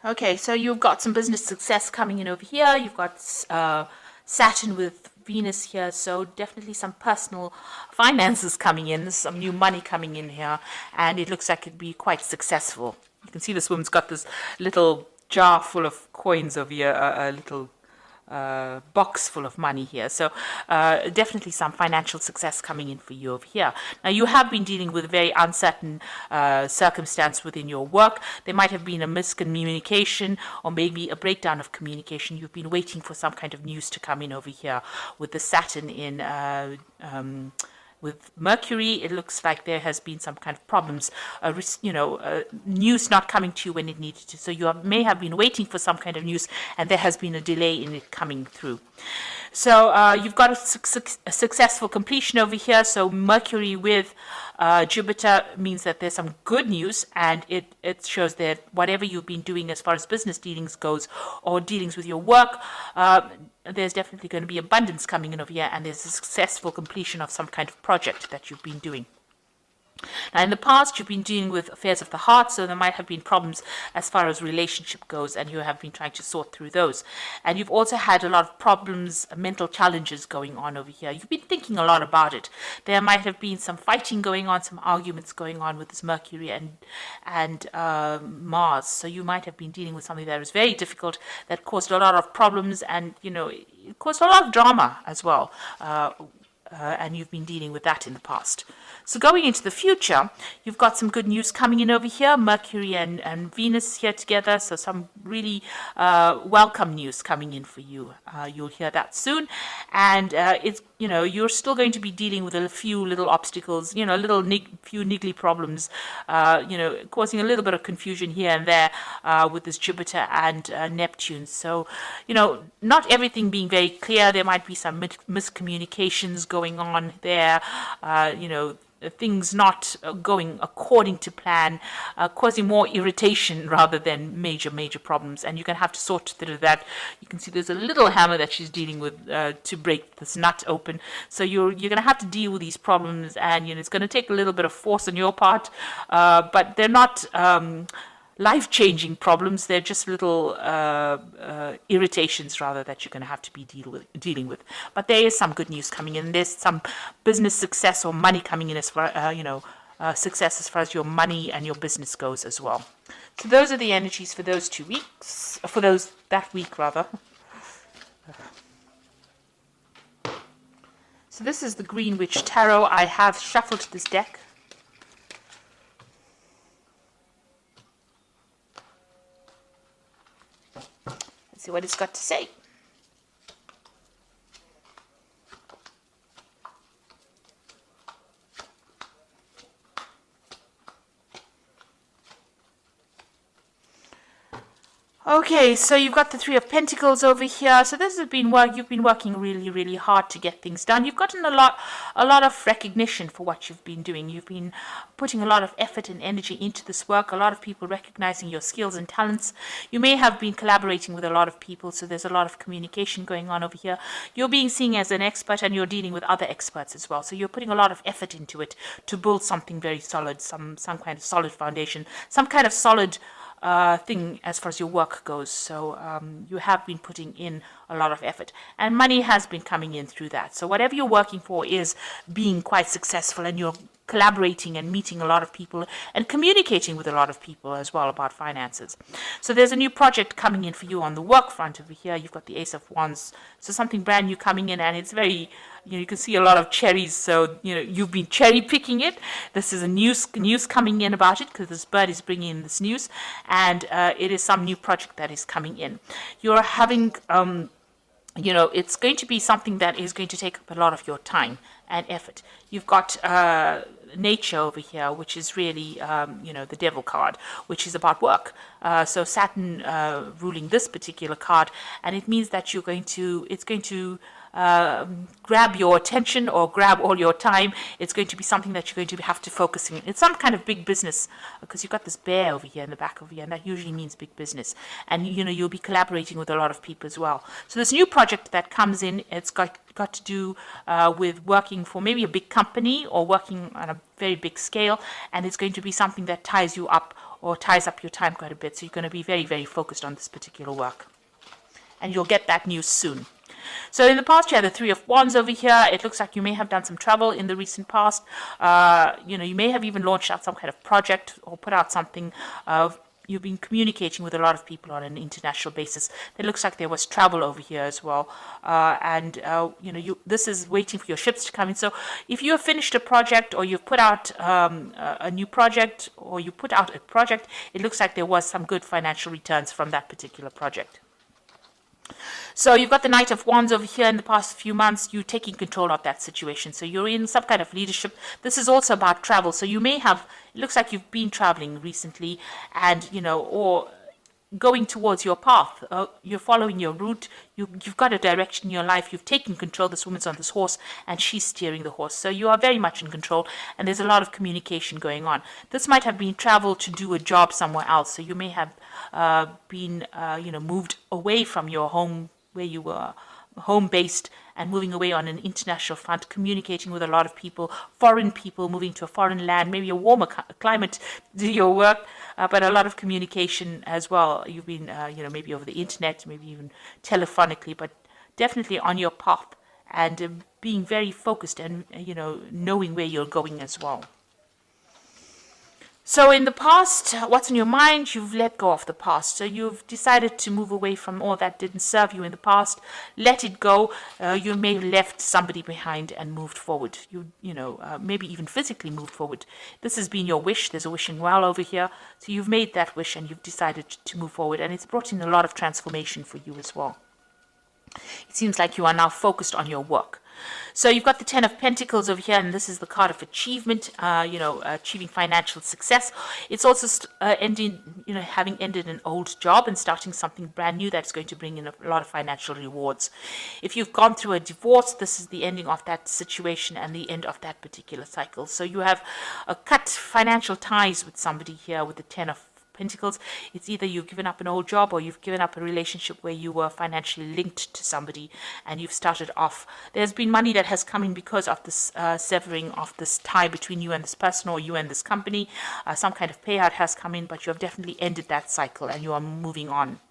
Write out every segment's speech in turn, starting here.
Okay, so you've got some business success coming in over here. You've got Saturn with Venus here, so definitely some personal finances coming in, some new money coming in here, and it looks like it'd be quite successful. You can see this woman's got this little jar full of coins over here, a little box full of money here. So definitely some financial success coming in for you over here. Now you have been dealing with a very uncertain circumstance within your work. There might have been a miscommunication or maybe a breakdown of communication. You've been waiting for some kind of news to come in over here with the Saturn in with Mercury. It looks like there has been some kind of problems, news not coming to you when it needed to. So you may have been waiting for some kind of news, and there has been a delay in it coming through. So you've got a successful completion over here. So Mercury with Jupiter means that there's some good news, and it shows that whatever you've been doing as far as business dealings goes or dealings with your work, there's definitely going to be abundance coming in over here, and there's a successful completion of some kind of project that you've been doing. Now, in the past, you've been dealing with affairs of the heart, so there might have been problems as far as relationship goes, and you have been trying to sort through those. And you've also had a lot of problems, mental challenges going on over here. You've been thinking a lot about it. There might have been some fighting going on, some arguments going on with this Mercury and Mars. So you might have been dealing with something that was very difficult, that caused a lot of problems, and it caused a lot of drama as well. And you've been dealing with that in the past. So going into the future, you've got some good news coming in over here, Mercury and Venus here together, so some really welcome news coming in for you. You'll hear that soon, and you're still going to be dealing with a few little obstacles, few niggly problems, causing a little bit of confusion here and there with this Jupiter and Neptune. So, not everything being very clear. There might be some miscommunications going on there, things not going according to plan, causing more irritation rather than major problems. And you're going to have to sort through that. You can see there's a little hammer that she's dealing with to break this nut open. So you're going to have to deal with these problems, and it's going to take a little bit of force on your part, but they're not life-changing problems. They're just little irritations rather that you're going to have to be dealing with. But there is some good news coming in. There's some business success or money coming in as far success as far as your money and your business goes as well. So those are the energies for those 2 weeks, that week rather. So this is the Green Witch Tarot. I have shuffled this deck. See what it's got to say. Okay, so you've got the Three of Pentacles over here. So this has been work. You've been working really hard to get things done. You've gotten a lot of recognition for what you've been doing. You've been putting a lot of effort and energy into this work. A lot of people recognizing your skills and talents. You may have been collaborating with a lot of people, so there's a lot of communication going on over here. You're being seen as an expert, and you're dealing with other experts as well. So you're putting a lot of effort into it to build something very solid, some kind of solid foundation, some kind of solid thing as far as your work goes. So you have been putting in a lot of effort, and money has been coming in through that. So whatever you're working for is being quite successful, and you're collaborating and meeting a lot of people and communicating with a lot of people as well about finances. So there's a new project coming in for you on the work front over here. You've got the Ace of Wands, so something brand new coming in, and it's very, you can see a lot of cherries. So you've been cherry picking it. This is a news coming in about it, because this bird is bringing in this news, and it is some new project that is coming in. You're having it's going to be something that is going to take up a lot of your time and effort. You've got nature over here, which is really, the devil card, which is about work. So Saturn ruling this particular card, and it means that it's going to grab your attention or grab all your time. It's going to be something that you're going to have to focus on. It's some kind of big business, because you've got this bear over here in the back over here, and that usually means big business. And you'll be collaborating with a lot of people as well. So this new project that comes in, it's got to do with working for maybe a big company or working on a very big scale, and it's going to be something that ties you up or ties up your time quite a bit. So you're going to be very, very focused on this particular work. And you'll get that news soon. So in the past, you had the Three of Wands over here. It looks like you may have done some travel in the recent past. You may have even launched out some kind of project or put out something. You've been communicating with a lot of people on an international basis. It looks like there was travel over here as well. This is waiting for your ships to come in. So if you have finished a project, or you've put out a new project, or you put out a project, it looks like there was some good financial returns from that particular project. So you've got the Knight of Wands over here. In the past few months, you're taking control of that situation. So you're in some kind of leadership. This is also about travel. So you may have, it looks like you've been traveling recently, and, or going towards your path. You're following your route. You've got a direction in your life. You've taken control. This woman's on this horse, and she's steering the horse. So you are very much in control, and there's a lot of communication going on. This might have been travel to do a job somewhere else. So you may have been, moved away from your home, where you were home-based, and moving away on an international front, communicating with a lot of people, foreign people, moving to a foreign land, maybe a warmer climate to do your work, but a lot of communication as well. You've been, maybe over the internet, maybe even telephonically, but definitely on your path, and being very focused and, knowing where you're going as well. So in the past, what's in your mind? You've let go of the past. So you've decided to move away from all that didn't serve you in the past. Let it go. You may have left somebody behind and moved forward. Maybe even physically moved forward. This has been your wish. There's a wishing well over here. So you've made that wish, and you've decided to move forward. And it's brought in a lot of transformation for you as well. It seems like you are now focused on your work. So you've got the Ten of Pentacles over here, and this is the card of achievement, achieving financial success. It's also having ended an old job and starting something brand new that's going to bring in a lot of financial rewards. If you've gone through a divorce, this is the ending of that situation and the end of that particular cycle. So you have cut financial ties with somebody here with the Ten of Pentacles. It's either you've given up an old job, or you've given up a relationship where you were financially linked to somebody, and you've started off. There's been money that has come in because of this severing of this tie between you and this person, or you and this company. Some kind of payout has come in, but you have definitely ended that cycle, and you are moving on.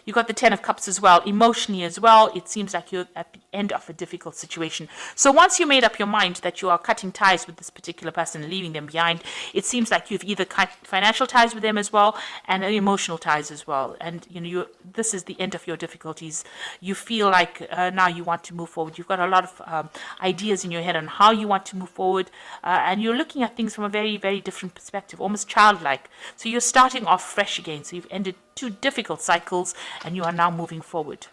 You've got the Ten of Cups as well. Emotionally as well, it seems like you're at the end of a difficult situation. So once you made up your mind that you are cutting ties with this particular person and leaving them behind, it seems like you've either cut financial ties with them as well, and emotional ties as well. And this is the end of your difficulties. You feel like now you want to move forward. You've got a lot of ideas in your head on how you want to move forward, and you're looking at things from a very, very different perspective, almost childlike. So you're starting off fresh again. So you've ended 2 difficult cycles, and you are now moving forward.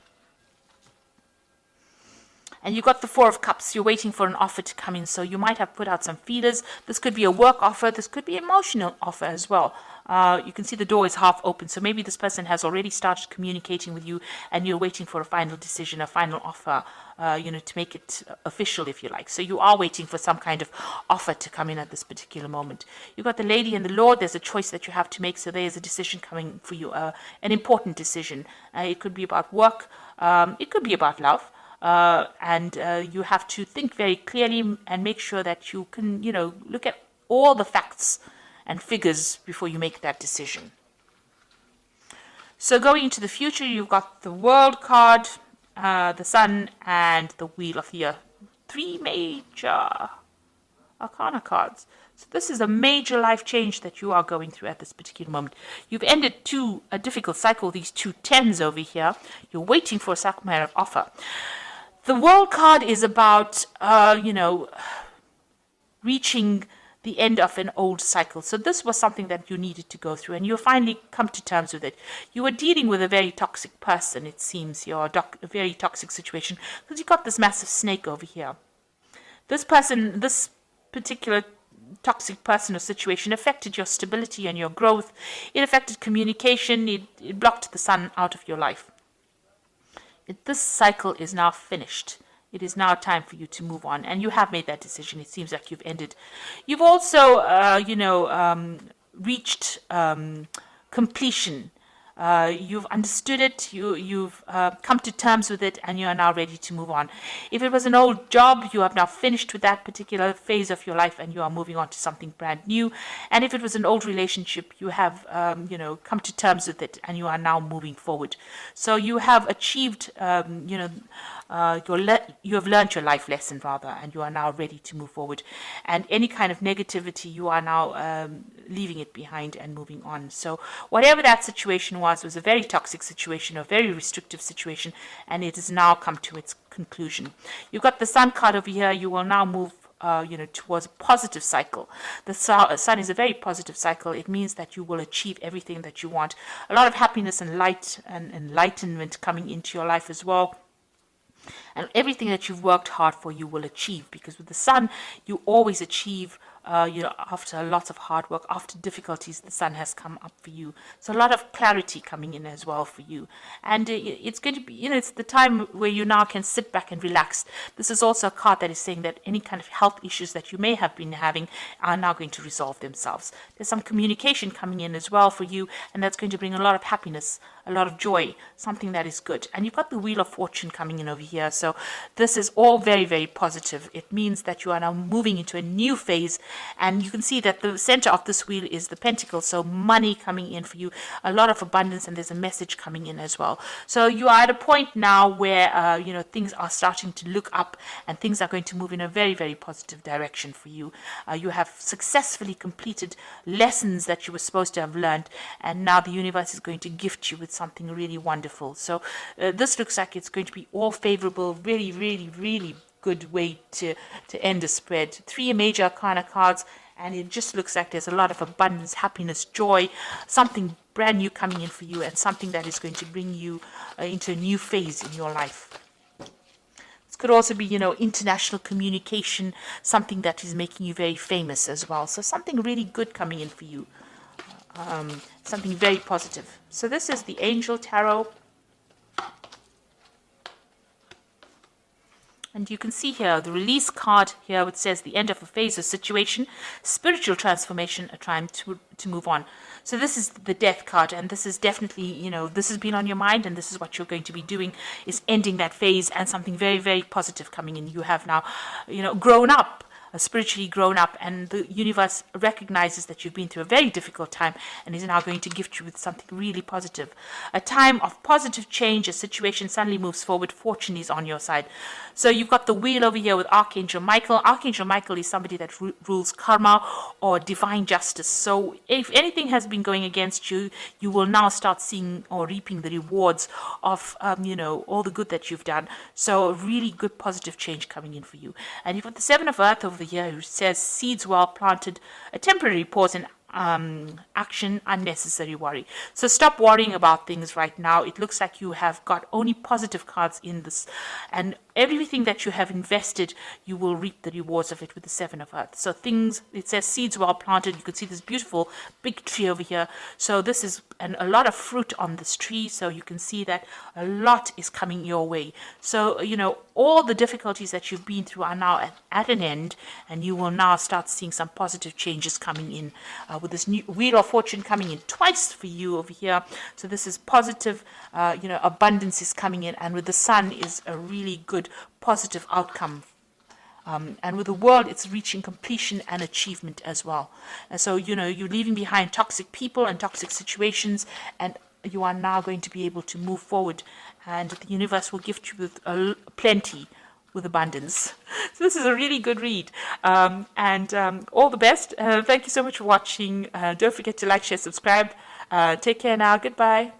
And you got the Four of Cups. You're waiting for an offer to come in. So you might have put out some feelers. This could be a work offer. This could be an emotional offer as well. You can see the door is half open. So maybe this person has already started communicating with you, and you're waiting for a final decision, a final offer, to make it official, if you like. So you are waiting for some kind of offer to come in at this particular moment. You've got the Lady and the Lord. There's a choice that you have to make. So there is a decision coming for you, an important decision. It could be about work. It could be about love. And you have to think very clearly and make sure that you can, look at all the facts and figures before you make that decision. So going into the future, you've got the World card, the Sun, and the Wheel of the Year. 3 major Arcana cards. So this is a major life change that you are going through at this particular moment. You've ended a difficult cycle, these 2 tens over here. You're waiting for a sacramental offer. The World card is about, reaching the end of an old cycle. So this was something that you needed to go through, and you finally come to terms with it. You were dealing with a very toxic person, it seems. You're a very toxic situation, because you've got this massive snake over here. This person, this particular toxic person or situation affected your stability and your growth. It affected communication. It blocked the sun out of your life. This cycle is now finished. It is now time for you to move on, and you have made that decision. It seems like you've ended. You've also, reached completion You've understood it, you've come to terms with it, and you are now ready to move on. If it was an old job, you have now finished with that particular phase of your life and you are moving on to something brand new. And if it was an old relationship, you have come to terms with it and you are now moving forward. So you have achieved you have learned your life lesson rather, and you are now ready to move forward. And any kind of negativity, you are now leaving it behind and moving on. So whatever that situation was a very toxic situation, a very restrictive situation, and it has now come to its conclusion. You've got the Sun card over here. You will now move towards a positive cycle. The sun is a very positive cycle. It means that you will achieve everything that you want. A lot of happiness and light and enlightenment coming into your life as well. And everything that you've worked hard for, you will achieve, because with the Sun, you always achieve. After a lot of hard work, after difficulties, the Sun has come up for you. So a lot of clarity coming in as well for you. And it's going to be, it's the time where you now can sit back and relax. This is also a card that is saying that any kind of health issues that you may have been having are now going to resolve themselves. There's some communication coming in as well for you, and that's going to bring a lot of happiness, a lot of joy, something that is good. And you've got the Wheel of Fortune coming in over here. So this is all very, very positive. It means that you are now moving into a new phase. And you can see that the center of this wheel is the pentacle, so money coming in for you, a lot of abundance, and there's a message coming in as well. So you are at a point now where things are starting to look up, and things are going to move in a very, very positive direction for you. You have successfully completed lessons that you were supposed to have learned, and now the universe is going to gift you with something really wonderful. So this looks like it's going to be all favorable, really, really, really good way to end a spread. 3 major arcana cards, and it just looks like there's a lot of abundance, happiness, joy, something brand new coming in for you, and something that is going to bring you into a new phase in your life. This could also be, international communication, something that is making you very famous as well. So something really good coming in for you, something very positive. So this is the Angel Tarot. And you can see here the release card here, which says the end of a phase or situation, spiritual transformation, a time to move on. So this is the Death card, and this is definitely, this has been on your mind, and this is what you're going to be doing, is ending that phase, and something very, very positive coming in. You have now, grown up. Spiritually grown up, and the universe recognizes that you've been through a very difficult time and is now going to gift you with something really positive. A time of positive change, a situation suddenly moves forward, fortune is on your side. So you've got the wheel over here with Archangel Michael. Archangel Michael is somebody that rules karma or divine justice. So if anything has been going against you, you will now start seeing or reaping the rewards of, all the good that you've done. So a really good positive change coming in for you. And you've got the Seven of Earth over here, who says seeds well planted, a temporary pause in action, unnecessary worry. So stop worrying about things right now. It looks like you have got only positive cards in this, and everything that you have invested, you will reap the rewards of it with the Seven of Earth. So things, it says seeds well planted. You can see this beautiful big tree over here. So this is a lot of fruit on this tree. So you can see that a lot is coming your way. So, all the difficulties that you've been through are now at an end, and you will now start seeing some positive changes coming in with this new Wheel of Fortune coming in twice for you over here. So this is positive, abundance is coming in, and with the Sun is a really good positive outcome. And with the World, it's reaching completion and achievement as well. And so, you're leaving behind toxic people and toxic situations, and you are now going to be able to move forward, and the universe will gift you with plenty, with abundance. So this is a really good read, and all the best. Thank you so much for watching. Don't forget to like, share, subscribe. Take care now. Goodbye.